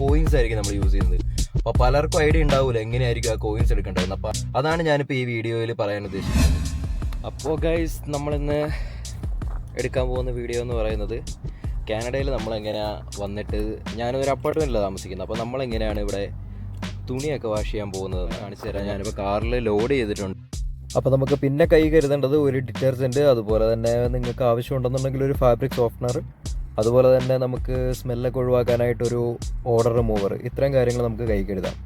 Coins ആയിരിക്കും നമ്മൾ use ചെയ്യുന്നത്. അപ്പോൾ പലർക്കും ഐഡിയ ഉണ്ടാവില്ല എങ്ങനെയായിരിക്കും ആ കോയിൻസ് എടുക്കേണ്ടതെന്ന്. അപ്പോൾ അതാണ് ഞാനിപ്പോൾ ഈ വീഡിയോയിൽ പറയാൻ ഉദ്ദേശിക്കുന്നത്. അപ്പോൾ ഗൈസ്, നമ്മളിന്ന് എടുക്കാൻ പോകുന്ന വീഡിയോ എന്ന് പറയുന്നത് കാനഡയിൽ നമ്മളെങ്ങനെയാണ് വന്നിട്ട്, ഞാനൊരു അപ്പാർട്ട്മെൻറ്റിലാണ് താമസിക്കുന്നത്. അപ്പോൾ നമ്മളെങ്ങനെയാണ് ഇവിടെ തുണിയൊക്കെ വാഷ് ചെയ്യാൻ പോകുന്നത് കാണിച്ചു തരാം. ഞാനിപ്പോൾ കാറിൽ ലോഡ് ചെയ്തിട്ടുണ്ട്. അപ്പോൾ നമുക്ക് പിന്നെ കൈ കരുതേണ്ടത് ഒരു ഡിറ്റർജൻറ്റ്, അതുപോലെ തന്നെ നിങ്ങൾക്ക് ആവശ്യമുണ്ടെന്നുണ്ടെങ്കിൽ ഒരു ഫാബ്രിക് സോഫ്റ്റ്നർ, അതുപോലെ തന്നെ നമുക്ക് സ്മെല്ലൊക്കെ ഒഴിവാക്കാനായിട്ടൊരു ഓഡർ റിമൂവർ. ഇത്രയും കാര്യങ്ങൾ നമുക്ക് കൈ കരുതാം.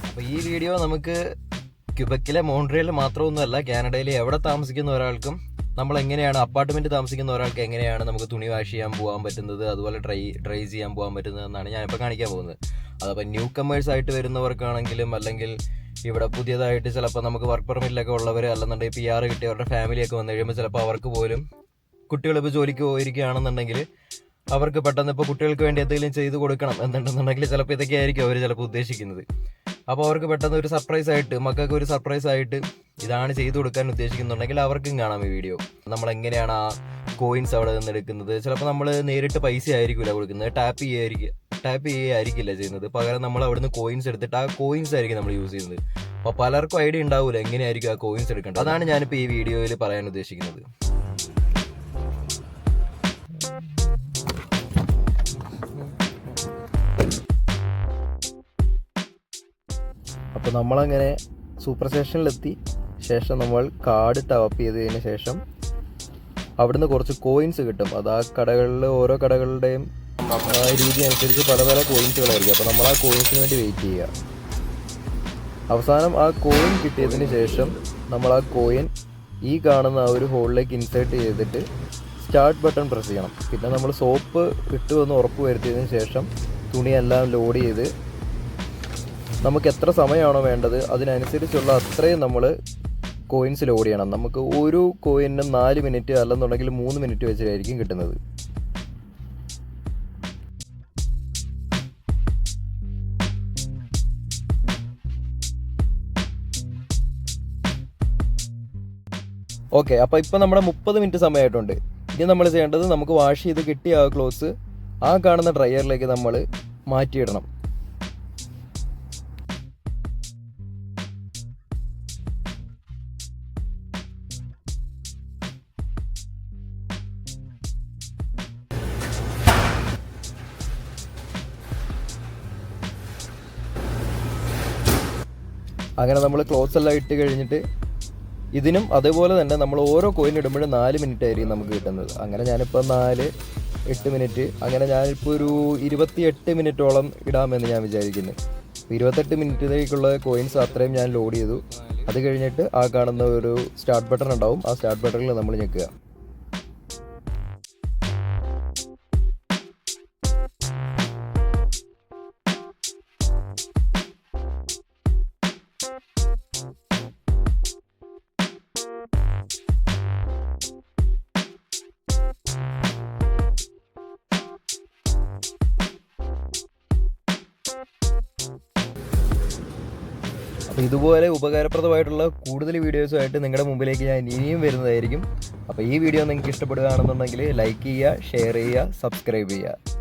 അപ്പോൾ ഈ വീഡിയോ നമുക്ക് ക്യുബക്കിലെ മോൺട്രിയലിൽ മാത്രമൊന്നുമല്ല, കാനഡയിൽ എവിടെ താമസിക്കുന്ന ഒരാൾക്കും, നമ്മൾ എങ്ങനെയാണ് അപ്പാർട്ട്മെൻറ്റ് താമസിക്കുന്ന ഒരാൾക്ക് എങ്ങനെയാണ് നമുക്ക് തുണി വാഷ് ചെയ്യാൻ പോകാൻ പറ്റുന്നത്, അതുപോലെ ഡ്രൈ ചെയ്യാൻ പോകാൻ പറ്റുന്നത് എന്നാണ് ഞാനിപ്പോൾ കാണിക്കാൻ പോകുന്നത്. അതപ്പോൾ ന്യൂ കമേഴ്സ് ആയിട്ട് വരുന്നവർക്കാണെങ്കിലും, അല്ലെങ്കിൽ ഇവിടെ പുതിയതായിട്ട് ചിലപ്പോൾ നമുക്ക് വർക്ക് പെർമിറ്റിലൊക്കെ ഉള്ളവർ, അല്ലെന്നുണ്ടെങ്കിൽ PR കിട്ടിയവരുടെ ഫാമിലിയൊക്കെ വന്നു കഴിയുമ്പോൾ ചിലപ്പോൾ അവർക്ക് പോലും കുട്ടികളിപ്പോൾ ജോലിക്ക് പോയിരിക്കുകയാണെന്നുണ്ടെങ്കിൽ അവർക്ക് പെട്ടെന്ന് ഇപ്പോൾ കുട്ടികൾക്ക് വേണ്ടി എന്തെങ്കിലും ചെയ്ത് കൊടുക്കണം എന്നുണ്ടെന്നുണ്ടെങ്കിൽ ചിലപ്പോൾ ഇതൊക്കെ ആയിരിക്കും അവർ ചിലപ്പോൾ ഉദ്ദേശിക്കുന്നത്. അപ്പോൾ അവർക്ക് പെട്ടെന്ന് ഒരു സർപ്രൈസ് ആയിട്ട്, മക്കൾക്ക് ഒരു സർപ്രൈസ് ആയിട്ട് ഇതാണ് ചെയ്തു കൊടുക്കാൻ ഉദ്ദേശിക്കുന്നുണ്ടെങ്കിൽ അവർക്കും കാണാം ഈ വീഡിയോ. നമ്മൾ എങ്ങനെയാണ് ആ കോയിൻസ് അവിടെ നിന്ന് എടുക്കുന്നത്. ചിലപ്പോൾ നമ്മൾ നേരിട്ട് പൈസ ആയിരിക്കില്ല കൊടുക്കുന്നത്, ടാപ്പ് ചെയ്യുകയായിരിക്കില്ല ചെയ്യുന്നത്. പകരം നമ്മൾ അവിടുന്ന് കോയിൻസ് എടുത്തിട്ട് ആ കോയിൻസ് ആയിരിക്കും നമ്മൾ യൂസ് ചെയ്യുന്നത്. അപ്പോൾ പലർക്കും ഐഡിയ ഉണ്ടാവില്ല എങ്ങനെയായിരിക്കും ആ കോയിൻസ് എടുക്കേണ്ടത്. അതാണ് ഞാനിപ്പോൾ ഈ വീഡിയോയിൽ പറയാൻ ഉദ്ദേശിക്കുന്നത്. അപ്പോൾ നമ്മളങ്ങനെ സൂപ്പർ സ്റ്റേഷനിലെത്തി ശേഷം നമ്മൾ കാർഡ് ടാപ്പ് ചെയ്തതിന് ശേഷം അവിടുന്ന് കുറച്ച് കോയിൻസ് കിട്ടും. അത് ആ കടകളിൽ, ഓരോ കടകളുടെയും രീതി അനുസരിച്ച് പല പല കോയിൻസുകളായിരിക്കും. അപ്പോൾ നമ്മൾ ആ കോയിൻസിന് വേണ്ടി വെയിറ്റ് ചെയ്യുക. അവസാനം ആ കോയിൻ കിട്ടിയതിന് ശേഷം നമ്മൾ ആ കോയിൻ ഈ കാണുന്ന ആ ഒരു ഹോളിലേക്ക് ഇൻസേർട്ട് ചെയ്തിട്ട് സ്റ്റാർട്ട് ബട്ടൺ പ്രസ് ചെയ്യണം. പിന്നെ നമ്മൾ സോപ്പ് ഇട്ടുവെന്ന് ഉറപ്പ് വരുത്തിയതിന് ശേഷം തുണിയെല്ലാം ലോഡ് ചെയ്ത് നമുക്ക് എത്ര സമയമാണോ വേണ്ടത് അതിനനുസരിച്ചുള്ള അത്രയും നമ്മൾ കോയിൻസ് ലോഡ് ചെയ്യണം. നമുക്ക് ഒരു കോയിനും 4 മിനിറ്റ് അല്ലെന്നുണ്ടെങ്കിൽ 3 മിനിറ്റ് വെച്ചായിരിക്കും കിട്ടുന്നത്. ഓക്കെ, അപ്പോൾ ഇപ്പോൾ നമ്മുടെ 30 മിനിറ്റ് സമയമായിട്ടുണ്ട്. ഇനി നമ്മൾ ചെയ്യേണ്ടത്, നമുക്ക് വാഷ് ചെയ്ത് കിട്ടിയ ആ ക്ലോത്ത്സ് ആ കാണുന്ന ഡ്രയറിലേക്ക് നമ്മൾ മാറ്റിയിടണം. അങ്ങനെ നമ്മൾ ക്ലോത്ത്സ് എല്ലാം ഇട്ട് കഴിഞ്ഞിട്ട് ഇതിനും അതേപോലെ തന്നെ നമ്മൾ ഓരോ കോയിൻ ഇടുമ്പോഴും 4 മിനിറ്റ് ആയിരിക്കും നമുക്ക് കിട്ടുന്നത്. അങ്ങനെ ഞാനിപ്പോൾ 4, 8 മിനിറ്റ്, അങ്ങനെ ഞാനിപ്പോൾ ഒരു 28 മിനിറ്റോളം ഇടാമെന്ന് ഞാൻ വിചാരിക്കുന്നു. 28 മിനിറ്റിലേക്കുള്ള കോയിൻസ് അത്രയും ഞാൻ ലോഡ് ചെയ്തു. അത് കഴിഞ്ഞിട്ട് ആ കാണുന്ന ഒരു സ്റ്റാർട്ട് ബട്ടൺ ഉണ്ടാവും, ആ സ്റ്റാർട്ട് ബട്ടണിൽ നമ്മൾ ഞെക്കുക. അപ്പോൾ ഇതുപോലെ ഉപകാരപ്രദമായിട്ടുള്ള കൂടുതൽ വീഡിയോസുമായിട്ട് നിങ്ങളുടെ മുമ്പിലേക്ക് ഞാൻ ഇനിയും വരുന്നതായിരിക്കും. അപ്പോൾ ഈ വീഡിയോ നിങ്ങൾക്ക് ഇഷ്ടപ്പെടുകയാണെന്നുണ്ടെങ്കിൽ ലൈക്ക് ചെയ്യുക, ഷെയർ ചെയ്യുക, സബ്സ്ക്രൈബ് ചെയ്യുക.